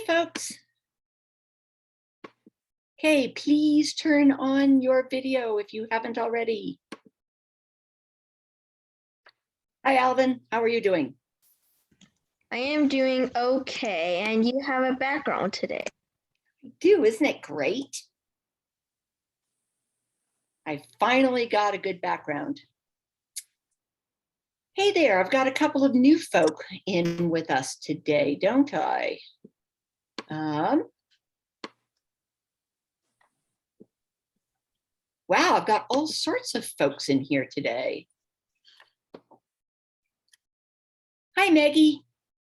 folks. Okay, please turn on your video if you haven't already. Hi, Alvin. How are you doing? I am doing okay, and you have a background today. I do, isn't it great? I finally got a good background. Hey there, I've got a couple of new folk in with us today, don't I? Wow, I've got all sorts of folks in here today. Hi, Maggie.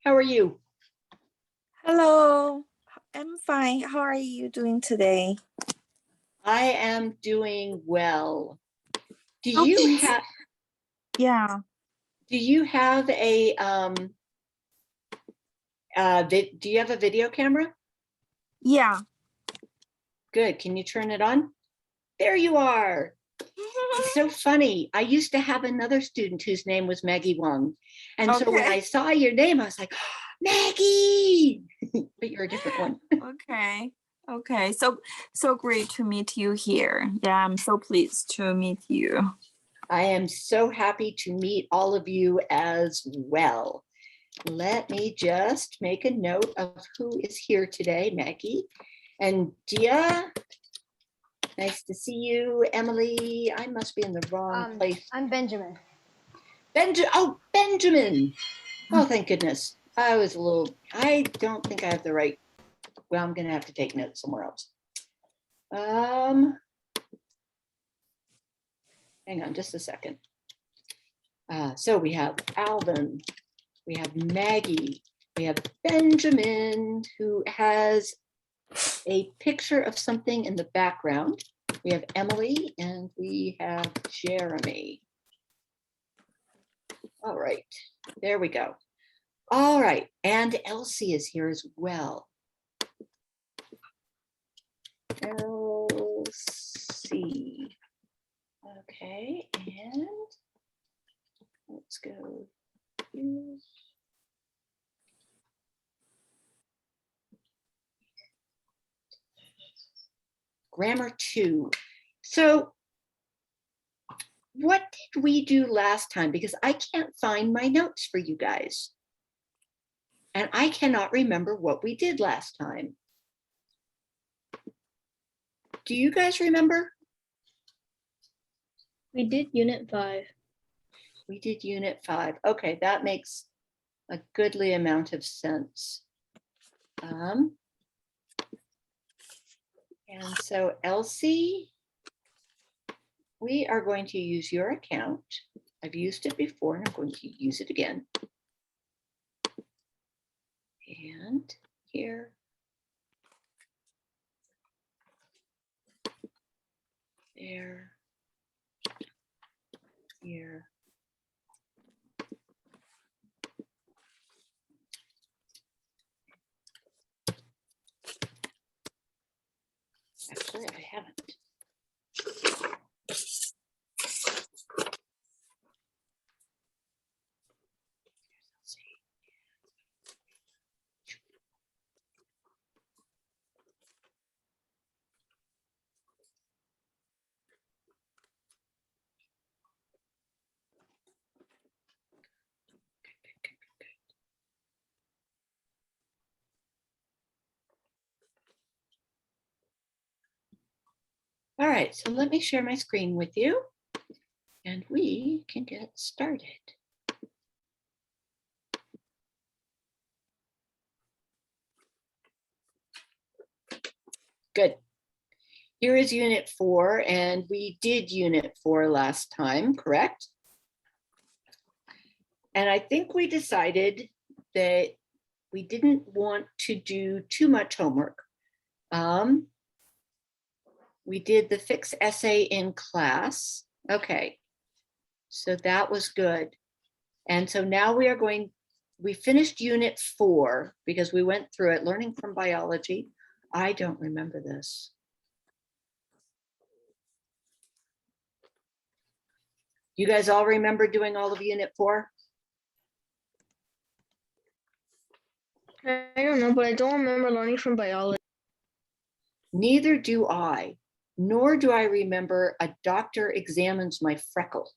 How are you? Hello, I'm fine. How are you doing today? I am doing well. Do Oh, you please. have? Yeah. Do you have a do you have a video camera? Yeah. Good. Can you turn it on? There you are. It's so funny. I used to have another student whose name was Maggie Wong. And so when I saw your name, I was like, oh, Maggie, but you're a different one. Okay. Okay. So great to meet you here. Yeah, I'm so pleased to meet you. I am so happy to meet all of you as well. Let me just make a note of who is here today, Maggie. And Dia, nice to see you. Emily, I must be in the wrong place. I'm Benjamin. Benjamin. Oh, thank goodness. I don't think I have the right, well, I'm gonna have to take notes somewhere else. Hang on just a second. So we have Alvin, we have Maggie, we have Benjamin, who has a picture of something in the background. We have Emily and we have Jeremy. All right, there we go. All right, and Elsie is here as well. Elsie. Okay, and let's go here. Gram2. So what did we do last time? Because I can't find my notes for you guys. And I cannot remember what we did last time. Do you guys remember? We did Unit 5. We did Unit 5. Okay, that makes a goodly amount of sense. And so Elsie, we are going to use your account. I've used it before and I'm going to use it again. And here. There. Here. Actually, I haven't. All right, so let me share my screen with you and we can get started. Good. Here is Unit 4, and we did Unit 4 last time, correct? And I think we decided that we didn't want to do too much homework. We did the fixed essay in class. Okay, so that was good. And so now we finished Unit 4 because we went through it, learning from biology. I don't remember this. You guys all remember doing all of Unit 4? I don't know, but I don't remember learning from biology. Neither do I, nor do I remember a doctor examines my freckle.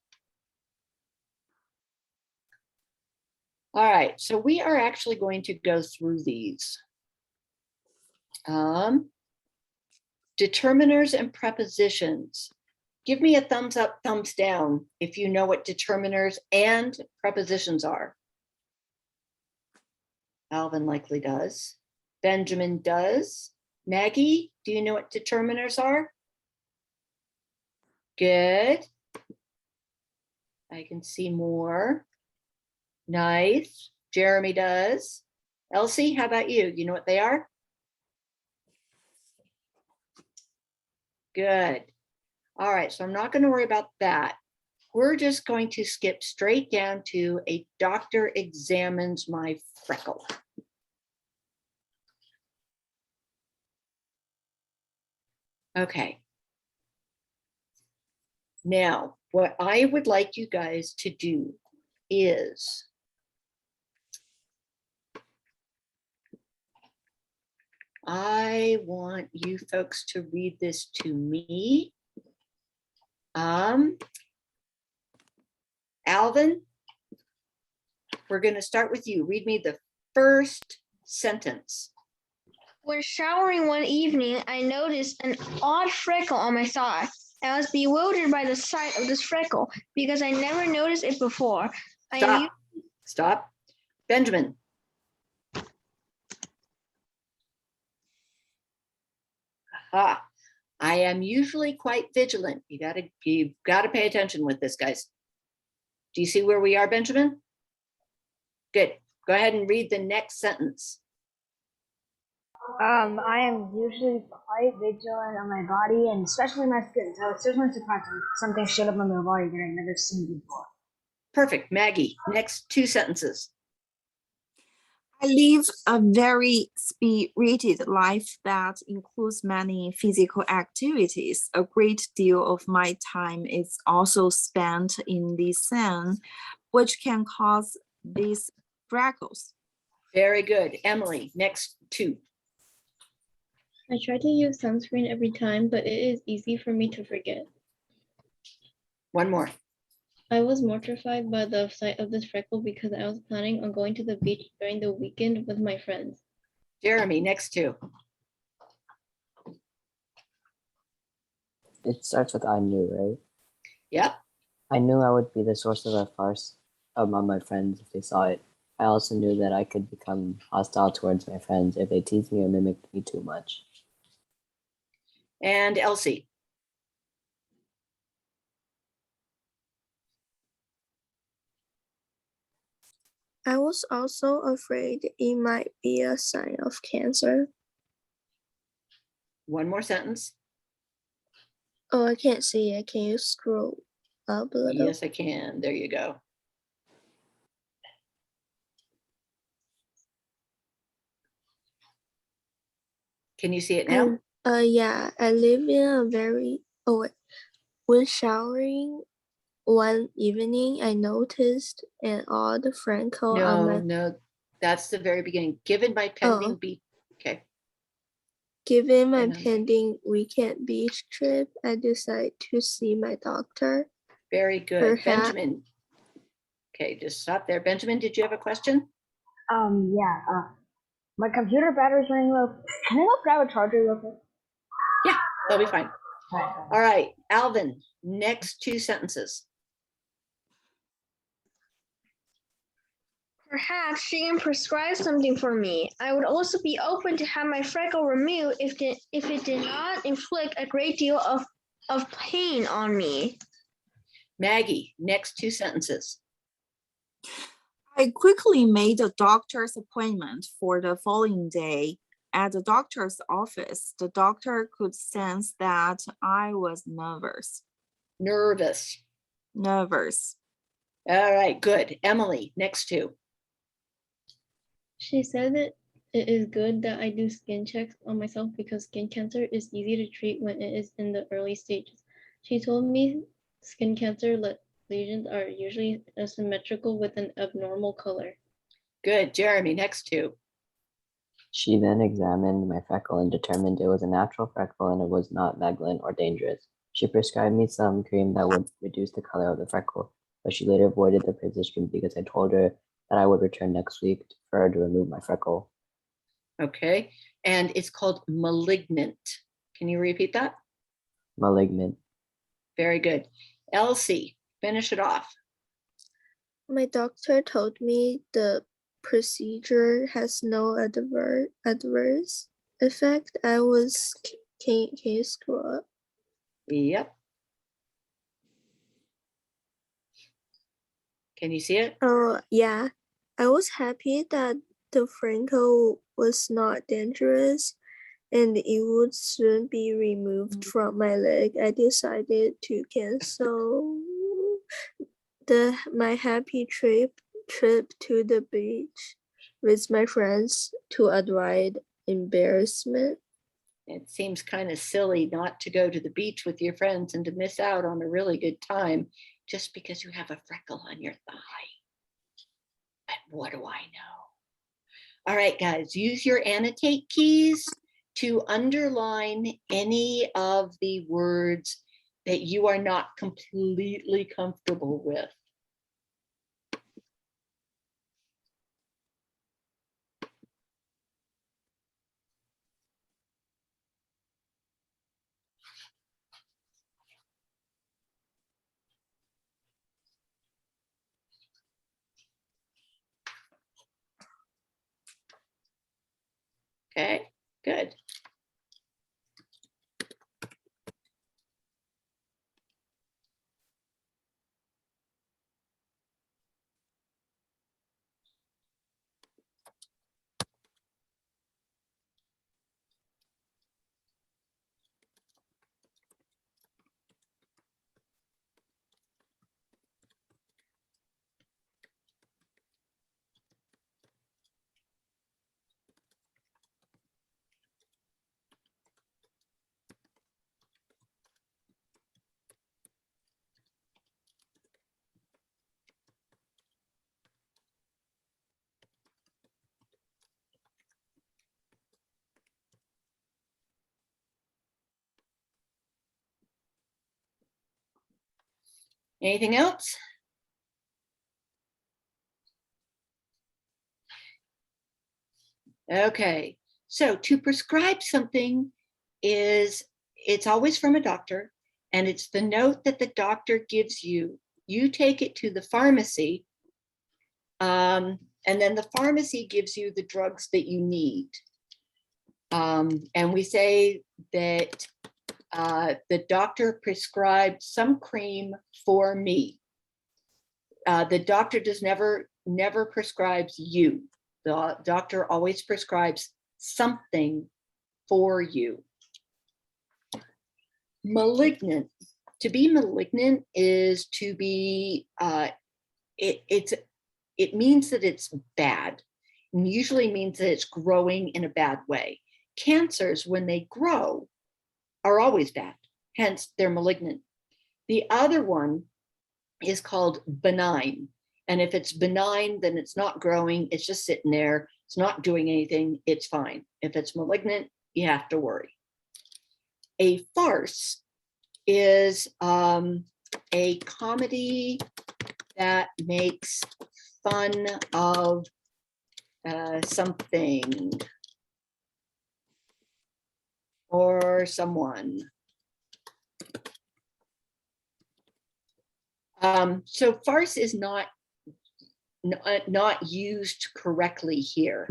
All right, so we are actually going to go through these. Determiners and prepositions. Give me a thumbs up, thumbs down if you know what determiners and prepositions are. Alvin likely does. Benjamin does. Maggie, do you know what determiners are? Good. I can see more. Nice. Jeremy does. Elsie, how about you? You know what they are? Good. All right, so I'm not going to worry about that. We're just going to skip straight down to a doctor examines my freckle. Okay. Now, what I would like you guys to do is I want you folks to read this to me. Alvin, we're going to start with you. Read me the first sentence. When showering one evening, I noticed an odd freckle on my thigh. I was bewildered by the sight of this freckle because I never noticed it before. Stop. Stop. Benjamin. Aha. I am usually quite vigilant. You've got to pay attention with this, guys. Do you see where we are, Benjamin? Good. Go ahead and read the next sentence. I am usually quite vigilant on my body and especially my skin. So it's certainly surprising something showed up on my body that I've never seen before. Perfect. Maggie, next two sentences. I live a very spirited life that includes many physical activities. A great deal of my time is also spent in the sun, which can cause these freckles. Very good. Emily, next two. I try to use sunscreen every time, but it is easy for me to forget. One more. I was mortified by the sight of this freckle because I was planning on going to the beach during the weekend with my friends. Jeremy, next two. It starts with I knew, right? Yep. I knew I would be the source of a farce among my friends if they saw it. I also knew that I could become hostile towards my friends if they teased me or mimicked me too much. And Elsie. I was also afraid it might be a sign of cancer. One more sentence. Oh, I can't see it. Can you scroll up a little? Yes, I can. There you go. Can you see it now? Yeah, I live in a very, when showering one evening, I noticed an odd freckle on my, No, that's the very beginning. Given my pending beat. Okay. given my And, pending weekend beach trip, I decided to see my doctor. very good. Perhaps- Benjamin. Okay, just stop there. Benjamin, did you have a question? My computer battery's running low. Can I go grab a charger real quick? Yeah, that'll be fine. Alright. All right, Alvin, next two sentences. Perhaps she can prescribe something for me. I would also be open to have my freckle removed if it did not inflict a great deal of pain on me. Maggie, next two sentences. I quickly made a doctor's appointment for the following day. At the doctor's office, the doctor could sense that I was nervous. Nervous. Nervous. All right, good. Emily, next two. She said that it is good that I do skin checks on myself because skin cancer is easy to treat when it is in the early stages. She told me skin cancer lesions are usually asymmetrical with an abnormal color. Good. Jeremy, next two. She then examined my freckle and determined it was a natural freckle and it was not malign or dangerous. She prescribed me some cream that would reduce the color of the freckle, but she later avoided the prescription because I told her that I would return next week for her to remove my freckle. Okay, and it's called malignant. Can you repeat that? Malignant. Very good. Elsie, finish it off. My doctor told me the procedure has no adverse effect. Can you scroll up? Yep. Can you see it? Oh, yeah. I was happy that the freckle was not dangerous and it would soon be removed from my leg. I decided to cancel my happy trip to the beach with my friends to avoid embarrassment. It seems kind of silly not to go to the beach with your friends and to miss out on a really good time just because you have a freckle on your thigh. But what do I know? All right, guys, use your annotate keys to underline any of the words that you are not completely comfortable with. Okay, good. Anything else? Okay, so to prescribe something it's always from a doctor, and it's the note that the doctor gives you. You take it to the pharmacy, and then the pharmacy gives you the drugs that you need. And we say that the doctor prescribed some cream for me. The doctor never prescribes you. The doctor always prescribes something for you. Malignant. To be malignant is to be, it means that it's bad, and usually means that it's growing in a bad way. Cancers, when they grow, are always bad, hence they're malignant. The other one is called benign. And if it's benign, then it's not growing, it's just sitting there, it's not doing anything, it's fine. If it's malignant, you have to worry. A farce is a comedy that makes fun of something or someone. So farce is not used correctly here.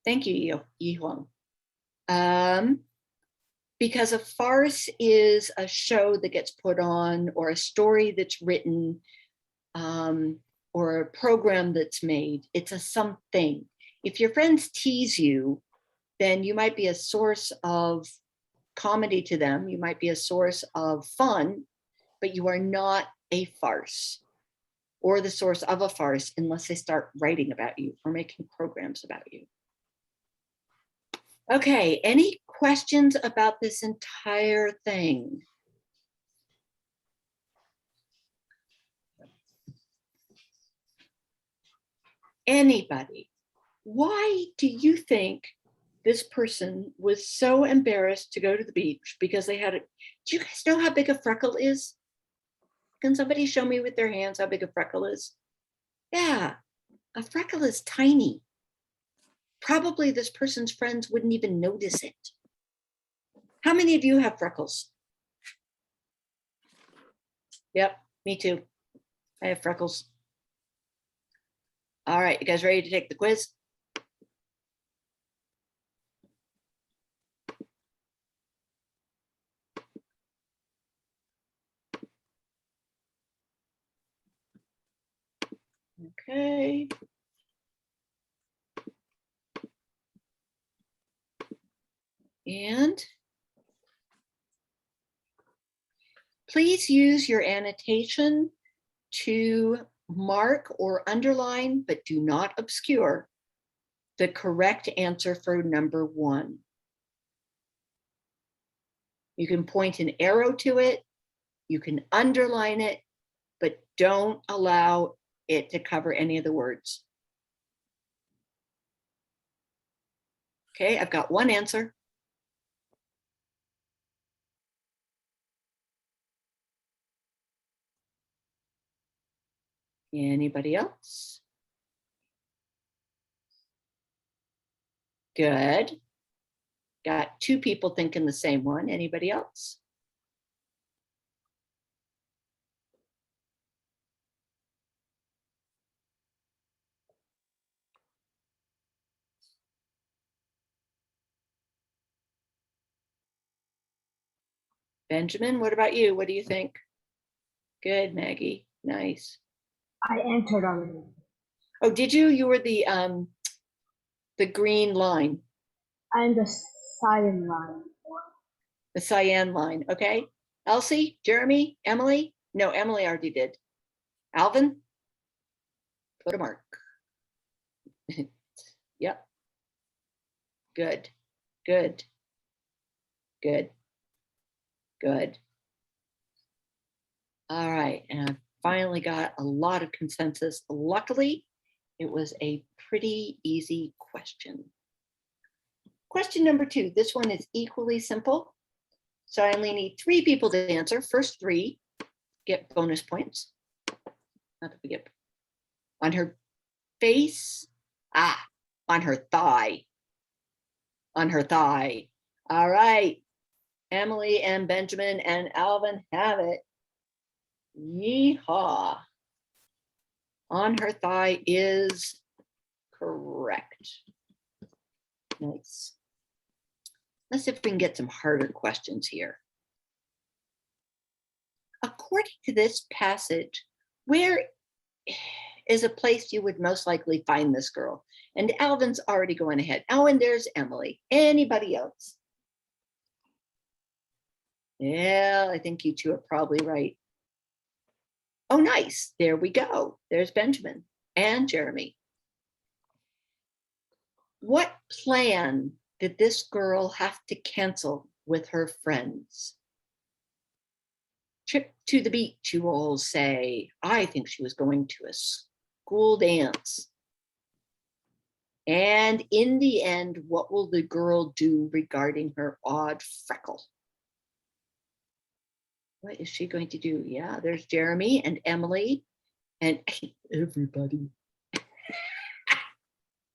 Thank you, Yi-Huang. Because a farce is a show that gets put on, or a story that's written, or a program that's made. It's a something. If your friends tease you, then you might be a source of comedy to them. You might be a source of fun, but you are not a farce or the source of a farce unless they start writing about you or making programs about you. Okay, any questions about this entire thing? Anybody? Why do you think this person was so embarrassed to go to the beach because they had it? Do you guys know how big a freckle is? Can somebody show me with their hands how big a freckle is? Yeah, a freckle is tiny. Probably this person's friends wouldn't even notice it. How many of you have freckles? Yep, me too. I have freckles. All right, you guys ready to take the quiz? Okay. And please use your annotation to mark or underline, but do not obscure, the correct answer for number 1. You can point an arrow to it, you can underline it, but don't allow it to cover any of the words. Okay, I've got 1 answer. Anybody else? Good. Got 2 people thinking the same one. Anybody else? Benjamin, what about you? What do you think? Good, Maggie. Nice. I entered already. Oh, did you? You were the green line, I'm the cyan line. the cyan line. Okay. Elsie, Jeremy, Emily? No, Emily already did. Alvin? Put a mark. Yep. Good. Good. Good. Good. All right. And I finally got a lot of consensus. Luckily, it was a pretty easy question. Question number 2. This one is equally simple. So I only need 3 people to answer. First 3 get bonus points. Not that we get on her face. On her thigh. On her thigh. All right. Emily and Benjamin and Alvin have it. Yeehaw. On her thigh is correct. Nice. Let's see if we can get some harder questions here. According to this passage, where is a place you would most likely find this girl? And Alvin's already going ahead. Oh, and there's Emily. Anybody else? Yeah, I think you 2 are probably right. Oh, nice. There we go. There's Benjamin and Jeremy. What plan did this girl have to cancel with her friends? Trip to the beach, you all say. I think she was going to a school dance. And in the end, what will the girl do regarding her odd freckle? What is she going to do? Yeah, there's Jeremy and Emily and everybody.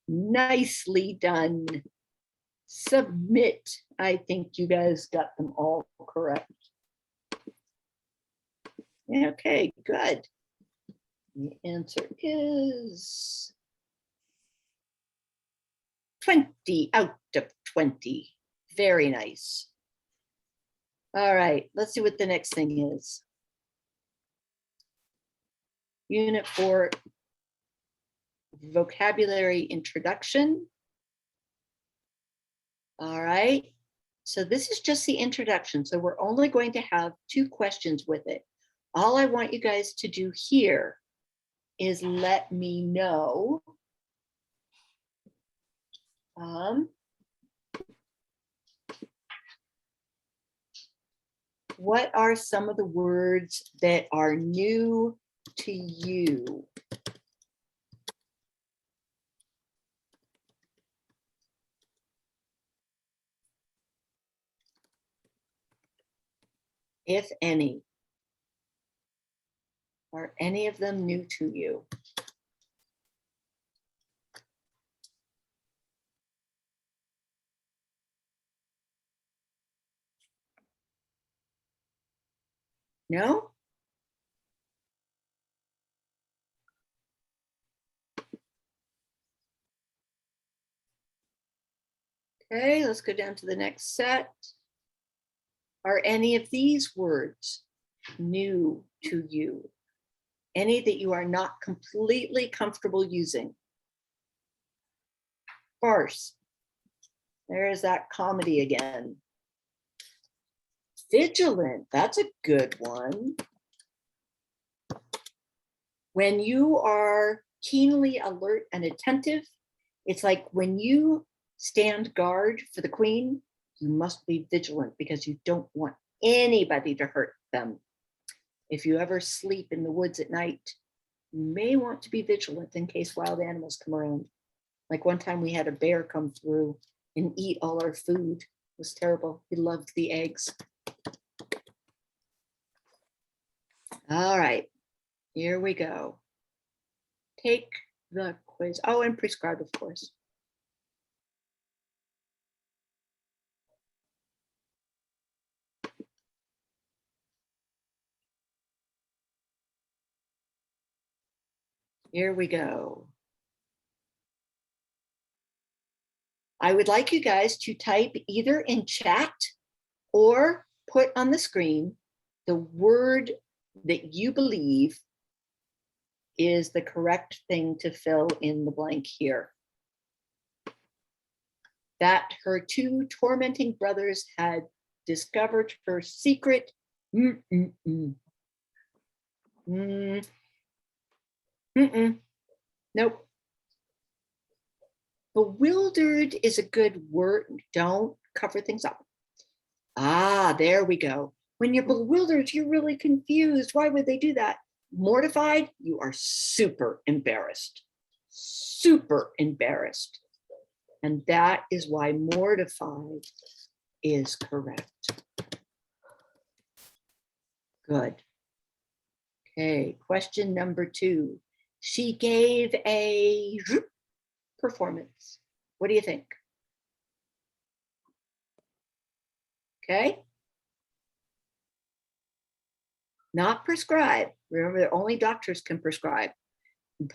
Nicely done. Submit. I think you guys got them all correct. Okay, good. The answer is 20 out of 20. Very nice. All right, let's see what the next thing is. Unit 4, vocabulary introduction. All right, so this is just the introduction. So we're only going to have 2 questions with it. All I want you guys to do here is let me know what are some of the words that are new to you? if any? Are any of them new to you? No? Okay, let's go down to the next set. Are any of these words new to you? Any that you are not completely comfortable using? Farce. There's that comedy again. Vigilant, that's a good one. When you are keenly alert and attentive, it's like when you stand guard for the queen, you must be vigilant because you don't want anybody to hurt them. If you ever sleep in the woods at night, you may want to be vigilant in case wild animals come around. Like one time we had a bear come through and eat all our food. It was terrible. He loved the eggs. All right, here we go. Take the quiz. Oh, and prescribe, of course. Here we go. I would like you guys to type either in chat or put on the screen the word that you believe is the correct thing to fill in the blank here. That her two tormenting brothers had discovered her secret. Nope. Bewildered is a good word. Don't cover things up. Ah, there we go. When you're bewildered, you're really confused. Why would they do that? Mortified, you are super embarrassed. Super embarrassed. And that is why mortified is correct. Good. Okay, question number 2. She gave a performance. What do you think? Okay. Not prescribe. Remember that only doctors can prescribe.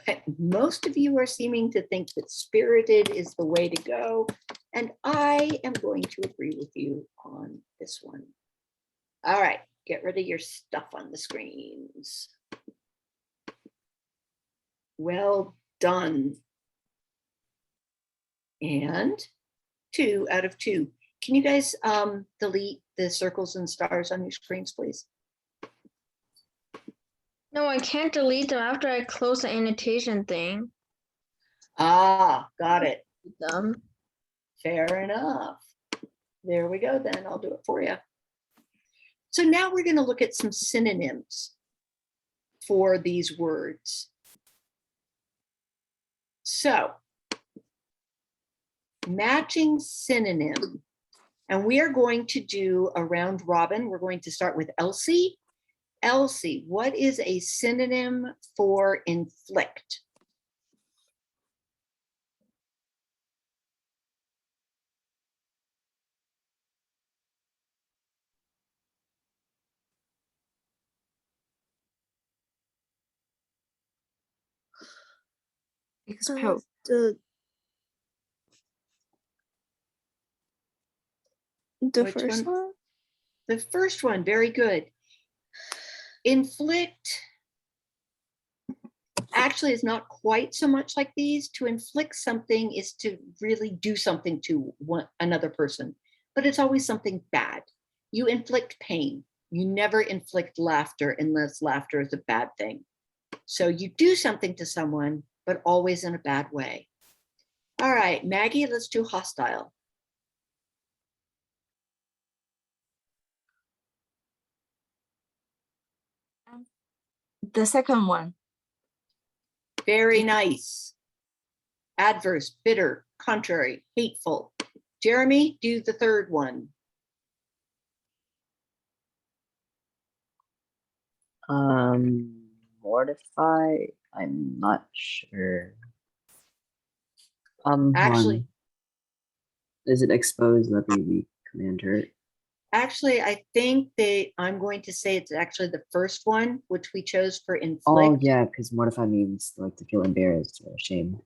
But most of you are seeming to think that spirited is the way to go. And I am going to agree with you on this one. All right, get rid of your stuff on the screens. Well done. And 2 out of 2. Can you guys delete the circles and stars on your screens, please? No, I can't delete them after I close the annotation thing. Ah, got it. Them. Fair enough. There we go then. I'll do it for you. So now we're going to look at some synonyms for these words. So, matching synonym. And we are going to do a round robin. We're going to start with Elsie. Elsie, what is a synonym for inflict? Expel. The Which first one? The first one, very good. Inflict actually is not quite so much like these. To inflict something is to really do something to another person, but it's always something bad. You inflict pain. You never inflict laughter unless laughter is a bad thing. So you do something to someone, but always in a bad way. All right, Maggie, let's do hostile. The second one. Very nice. Adverse, bitter, contrary, hateful. Jeremy, do the third one. Mortify. I'm not sure. Hold Actually, on. Is it expose, levy, weak, command, hurt? actually, I think I'm going to say it's actually the first one, which we chose for Oh inflict. yeah, because mortify means like to feel embarrassed or ashamed.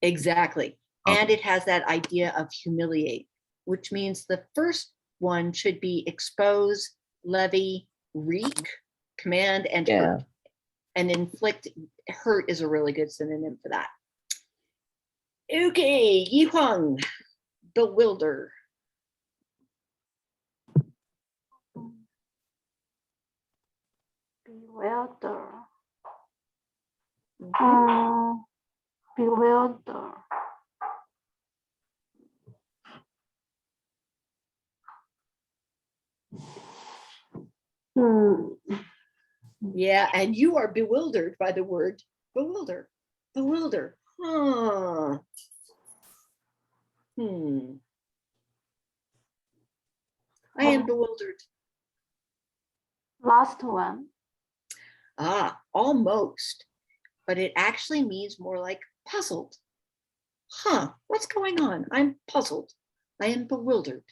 Exactly. And Okay. it has that idea of humiliate, which means the first one should be expose, levy, wreak, command, and Yeah. hurt. And inflict, hurt is a really good synonym for that. Okay, Yihung, bewilder. Bewilder. Mhm. Bewilder. Yeah, and you are bewildered by the word bewilder. Bewilder. Huh. I am bewildered. Last one. Almost. But it actually means more like puzzled. What's going on? I'm puzzled. I am bewildered.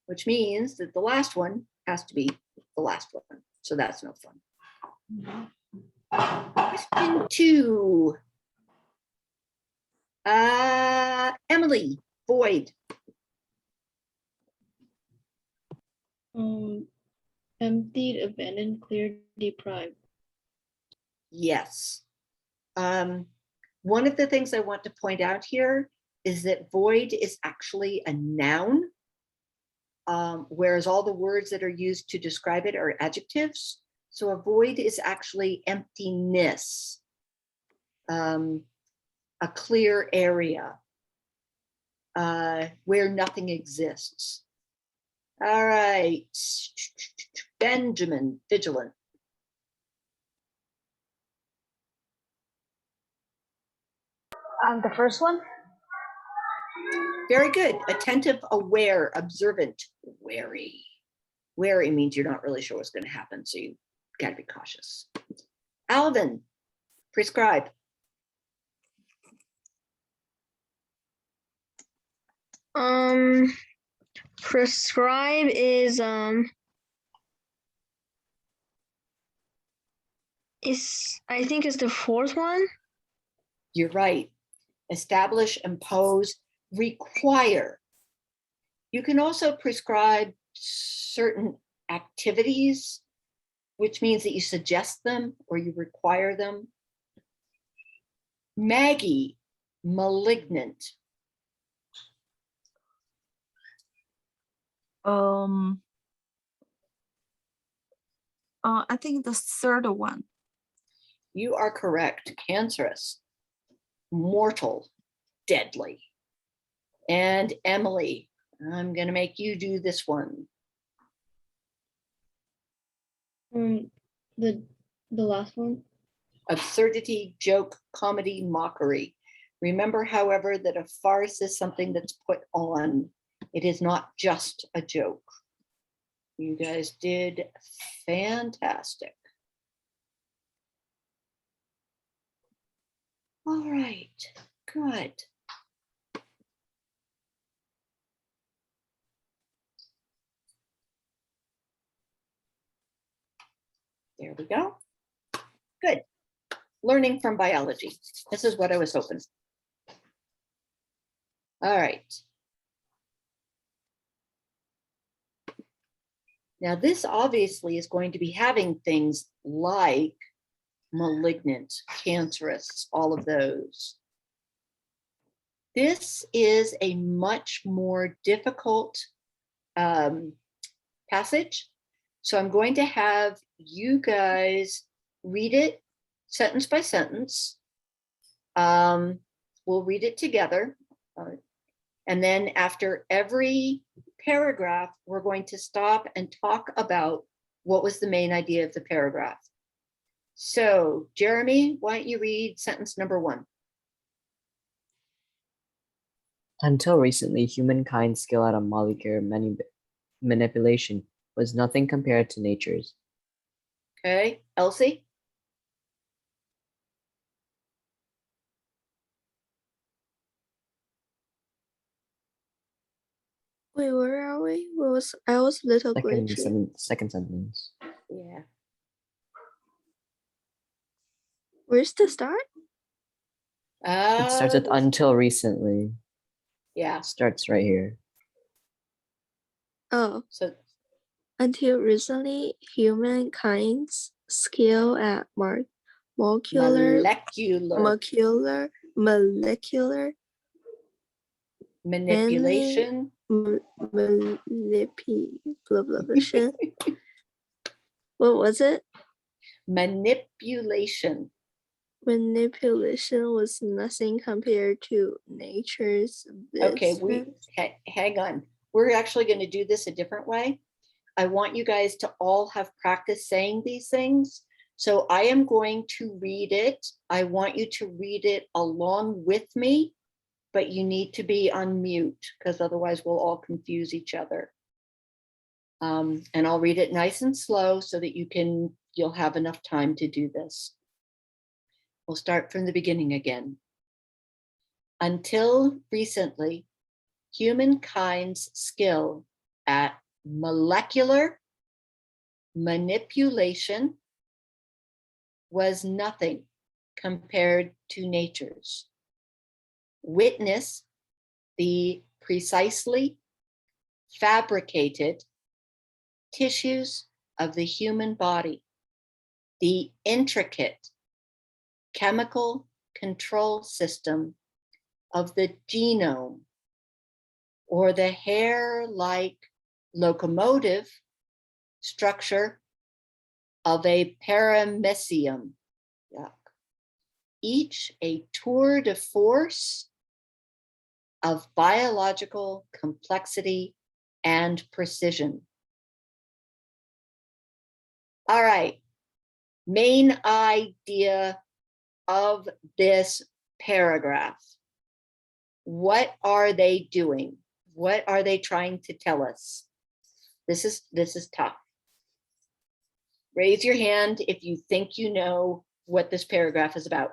Which means that the last one has to be the last one. So that's no fun. Question 2. Emily, void. Emptied, abandoned, cleared, deprived. Yes. One of the things I want to point out here is that void is actually a noun, whereas all the words that are used to describe it are adjectives. So a void is actually emptiness, a clear area where nothing exists. All right, Benjamin, vigilant. The first one. Very good. Attentive, aware, observant, wary. Wary means you're not really sure what's going to happen, so you got to be cautious. Alvin, prescribe. Prescribe is I think is the fourth one. You're right. Establish, impose, require. You can also prescribe certain activities, which means that you suggest them or you require them. Maggie, malignant. I think the third one. You are correct. Cancerous, mortal, deadly. And Emily, I'm going to make you do this one. The last one. Absurdity, joke, comedy, mockery. Remember, however, that a farce is something that's put on. It is not just a joke. You guys did fantastic. All right, good. There we go. Good. Learning from biology. This is what I was hoping. All right. Now, this obviously is going to be having things like malignant, cancerous, all of those. This is a much more difficult passage. So I'm going to have you guys read it sentence by sentence. We'll read it together. And then after every paragraph, we're going to stop and talk about what was the main idea of the paragraph. So Jeremy, why don't you read sentence number 1? Until recently, humankind's skill at a molecular manipulation was nothing compared to nature's. Okay, Elsie? Wait, where are we? I was a little glitchy. Second sentence. Yeah. Where's the start? It starts with until recently. Yeah, Starts right here. Oh, so until recently, humankind's skill at molecular molecular manipulation. Manipulation. What was it? Manipulation. Manipulation was nothing compared to nature's Okay, business. hang on. We're actually going to do this a different way. I want you guys to all have practice saying these things. So I am going to read it. I want you to read it along with me, but you need to be on mute because otherwise we'll all confuse each other. And I'll read it nice and slow so that you'll have enough time to do this. We'll start from the beginning again. Until recently, humankind's skill at molecular manipulation was nothing compared to nature's. Witness the precisely fabricated tissues of the human body, the intricate chemical control system of the genome, or the hair-like locomotive structure of a paramecium. Yuck. Each a tour de force of biological complexity and precision. All right, main idea of this paragraph. What are they doing? What are they trying to tell us? This is tough. Raise your hand if you think you know what this paragraph is about.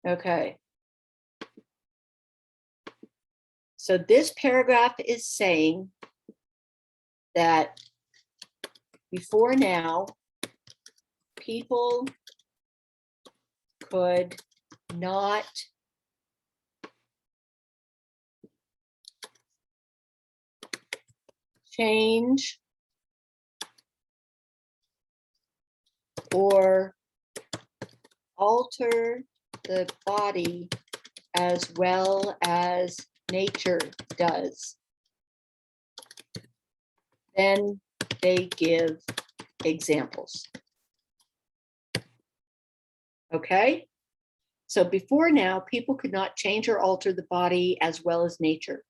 Okay. So this paragraph is saying that before now, people could not change or alter the body as well as nature does. Then they give examples. Okay? So before now, people could not change or alter the body as well as nature,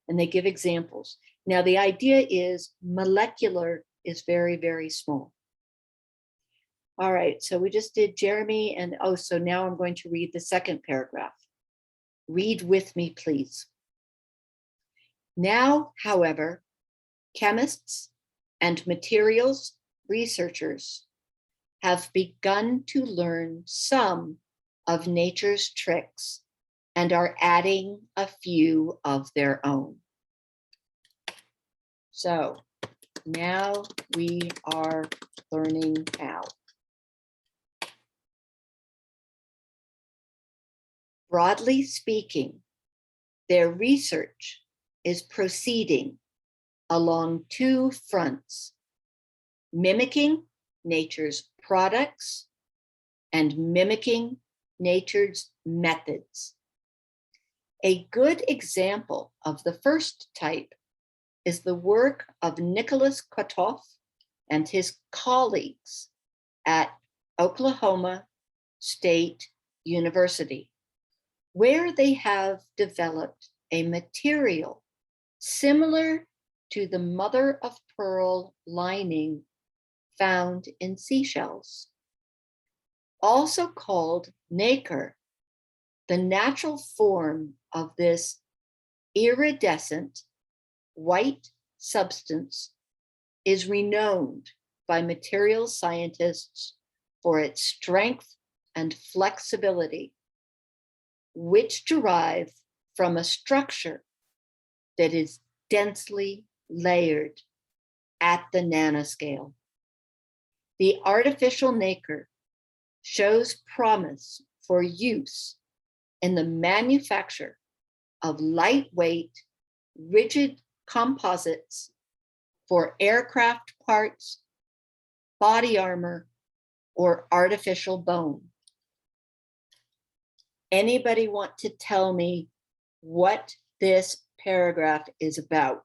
and they give examples. Now, the idea is molecular is very, very small. All right, so we just did Jeremy, and so now I'm going to read the second paragraph. Read with me, please. Now, however, chemists and materials researchers have begun to learn some of nature's tricks and are adding a few of their own. So now we are learning how. Broadly speaking, their research is proceeding along two fronts: mimicking nature's products and mimicking nature's methods. A good example of the first type is the work of Nicholas Kotoff and his colleagues at Oklahoma State University, where they have developed a material similar to the mother of pearl lining found in seashells. Also called nacre, the natural form of this iridescent white substance is renowned by material scientists for its strength and flexibility, which derive from a structure that is densely layered at the nanoscale. The artificial nacre shows promise for use in the manufacture of lightweight, rigid composites for aircraft parts, body armor, or artificial bone. Anybody want to tell me what this paragraph is about?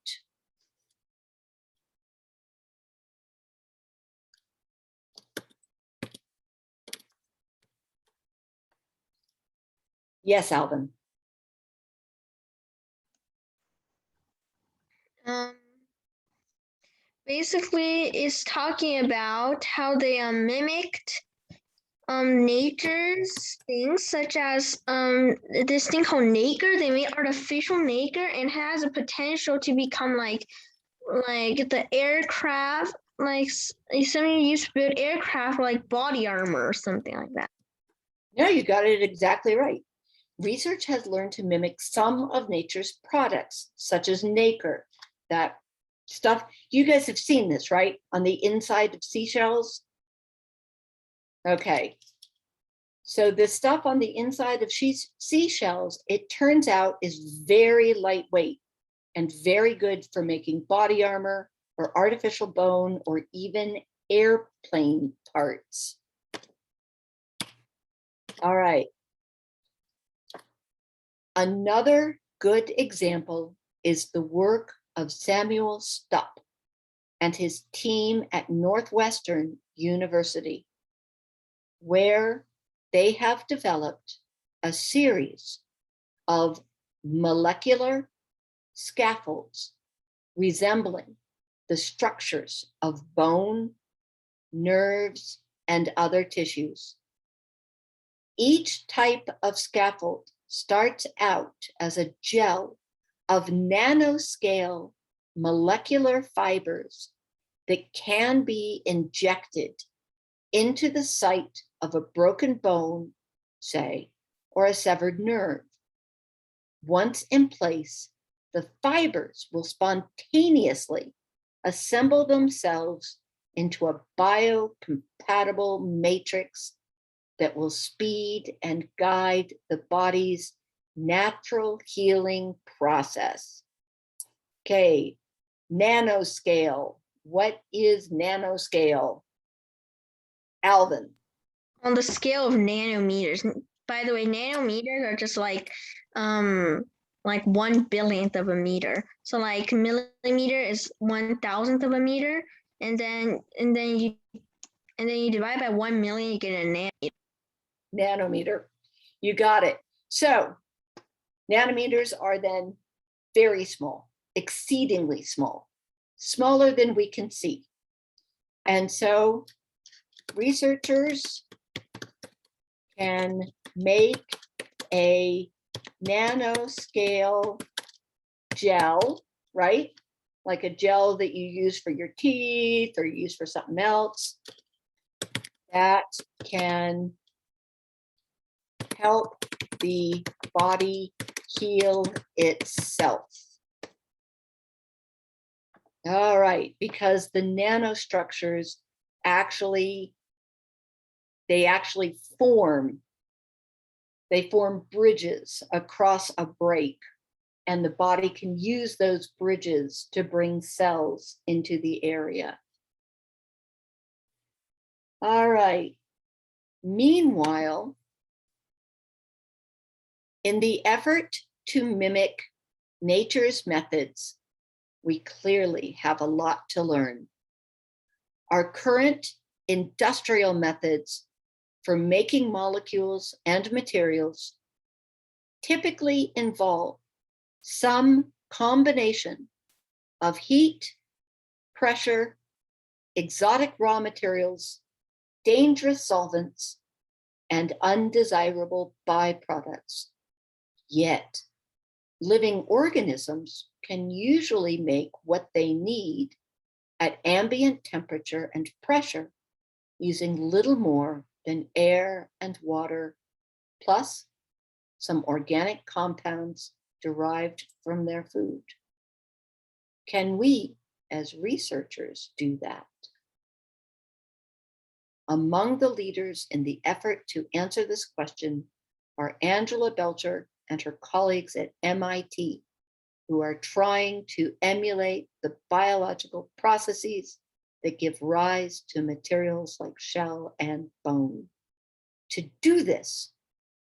Yes, Alvin. Basically, it's talking about how they mimicked nature's things, such as this thing called nacre. They made artificial nacre and has a potential to become like the aircraft, like something used to build aircraft, like body armor or something like that. No, you got it exactly right. Research has learned to mimic some of nature's products, such as nacre, that stuff. You guys have seen this, right? On the inside of seashells. Okay. So this stuff on the inside of seashells, it turns out is very lightweight and very good for making body armor or artificial bone or even airplane parts. All right. Another good example is the work of Samuel Stupp and his team at Northwestern University, where they have developed a series of molecular scaffolds resembling the structures of bone, nerves, and other tissues. Each type of scaffold starts out as a gel of nanoscale molecular fibers that can be injected into the site of a broken bone, say, or a severed nerve. Once in place, the fibers will spontaneously assemble themselves into a biocompatible matrix that will speed and guide the body's natural healing process. Okay, nanoscale. What is nanoscale? Alvin. On the scale of nanometers. By the way, nanometers are just like 1/1000th of a meter. So like millimeter is 1,000th of a meter, and then you divide by 1 million, you get a nanometer. Nanometer. You got it. So nanometers are then very small, exceedingly small, smaller than we can see. And so researchers can make a nanoscale gel, right? Like a gel that you use for your teeth or you use for something else that can help the body heal itself. All right, because the nanostructures actually form bridges across a break, and the body can use those bridges to bring cells into the area. All right. Meanwhile, in the effort to mimic nature's methods, we clearly have a lot to learn. Our current industrial methods for making molecules and materials typically involve some combination of heat, pressure, exotic raw materials, dangerous solvents, and undesirable byproducts. Yet, living organisms can usually make what they need at ambient temperature and pressure using little more than air and water, plus some organic compounds derived from their food. Can we, as researchers, do that? Among the leaders in the effort to answer this question are Angela Belcher and her colleagues at MIT, who are trying to emulate the biological processes that give rise to materials like shell and bone. To do this,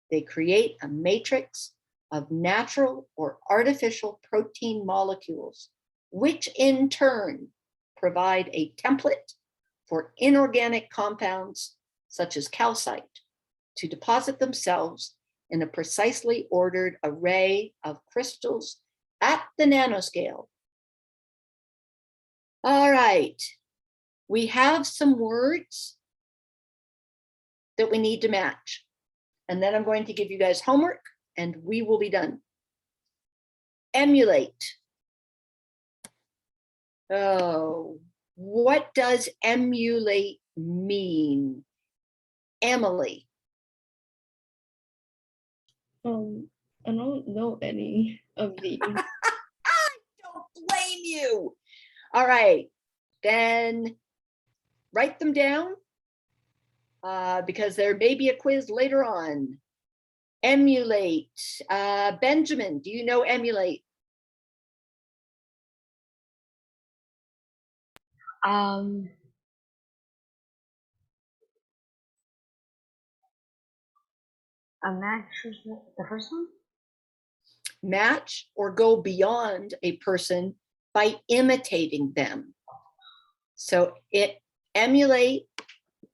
they create a matrix of natural or artificial protein molecules, which in turn provide a template for inorganic compounds, such as calcite, to deposit themselves in a precisely ordered array of crystals at the nanoscale. All right, we have some words that we need to match. And then I'm going to give you guys homework and we will be done. Emulate. Oh, what does emulate mean? Emily. I don't know any of these. I don't blame you. All right, then write them down because there may be a quiz later on. Emulate. Benjamin, do you know emulate? A match, the first one? Match or go beyond a person by imitating them. So emulate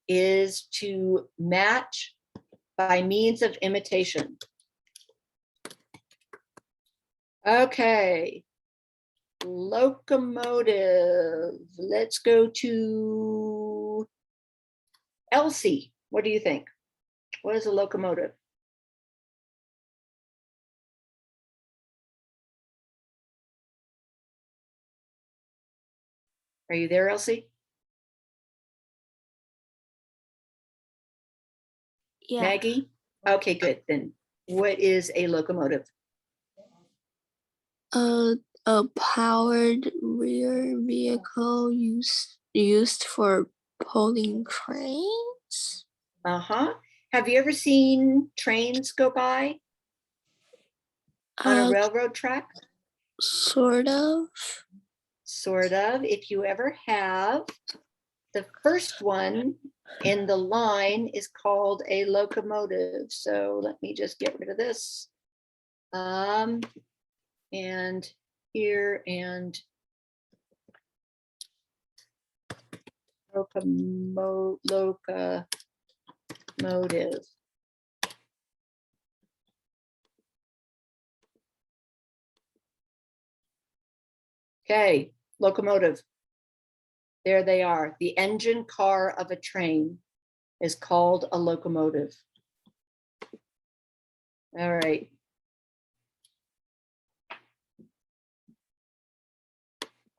is to match by means of imitation. Okay, locomotive. Let's go to Elsie. What do you think? What is a locomotive? Are you there, Elsie? Yeah. Maggie? Okay, good. Then what is a locomotive? A powered rear vehicle used for pulling trains. Uh-huh. Have you ever seen trains go by on a railroad track? Sort of. Sort of. If you ever have, the first one in the line is called a locomotive. So let me just get rid of this. And here and locomotive. Okay, locomotive. There they are. The engine car of a train is called a locomotive. All right.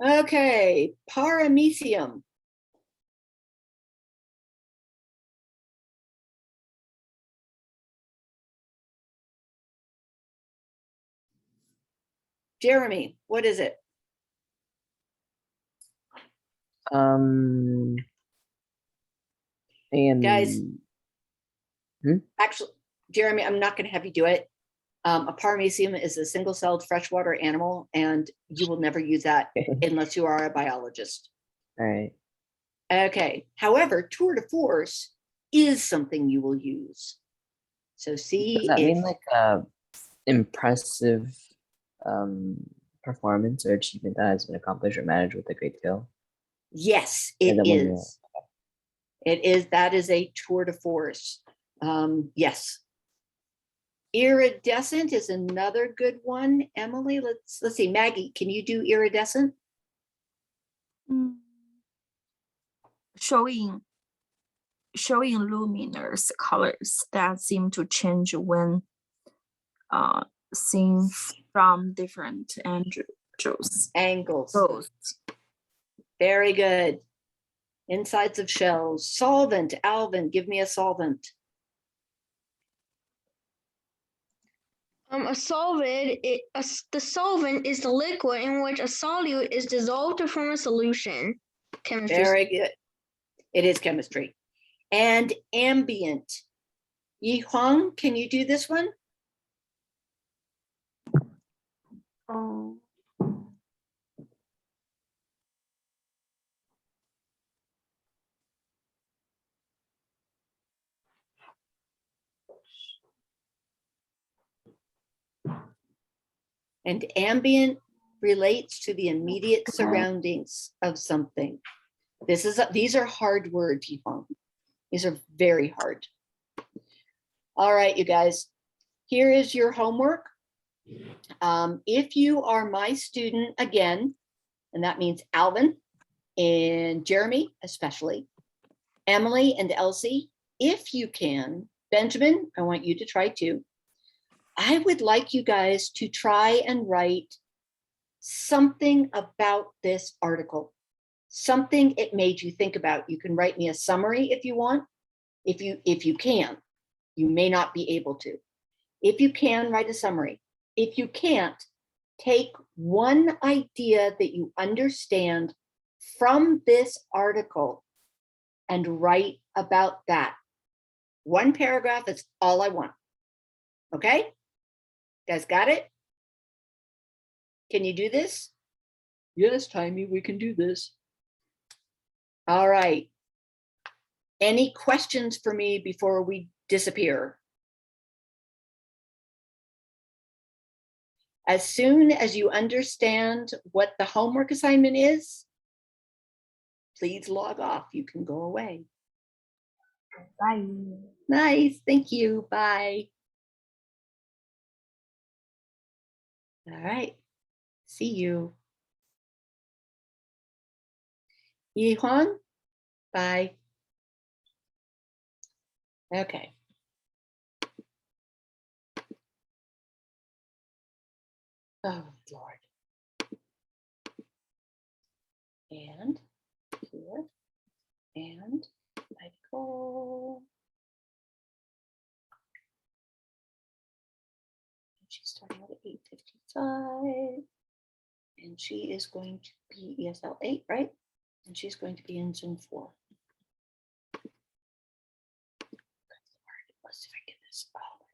Okay, paramecium. Jeremy, what is it? Guys, actually, Jeremy, I'm not going to have you do it. A paramecium is a single-celled freshwater animal, and you will never use that unless you are a biologist. All right. Okay. However, tour de force is something you will use. So see, does that mean like impressive performance or achievement that has been accomplished or managed with a great skill? Yes, it is. It is. That is a tour de force. Yes. Iridescent is another good one. Emily, let's see. Maggie, can you do iridescent? Showing luminous colors that seem to change when seen from different angles. Angles. Very good. Insides of shells. Solvent. Alvin, give me a solvent. A solvent, the solvent is the liquid in which a solute is dissolved to form a solution. Chemistry. Very good. It is chemistry. And ambient. Yi Huang, can you do this one? And ambient relates to the immediate surroundings of something. These are hard words, Yi Huang. These are very hard. All right, you guys, here is your homework. If you are my student again, and that means Alvin and Jeremy, especially, Emily and Elsie, if you can, Benjamin, I want you to try too. I would like you guys to try and write something about this article, something it made you think about. You can write me a summary if you want, if you can. You may not be able to. If you can, write a summary. If you can't, take one idea that you understand from this article and write about that. One paragraph is all I want. Okay? You guys got it? Can you do this? Yes, Timmy, we can do this. All right. Any questions for me before we disappear? As soon as you understand what the homework assignment is, please log off. You can go away. Bye. Nice. Thank you. Bye. All right. See you. Yi Huang, bye. Okay. Oh, Lord. And here, and I go. She's starting at 8:55. And she is going to be ESL 8, right? And she's going to be in Zoom 4. Let's see if I get this. Oh my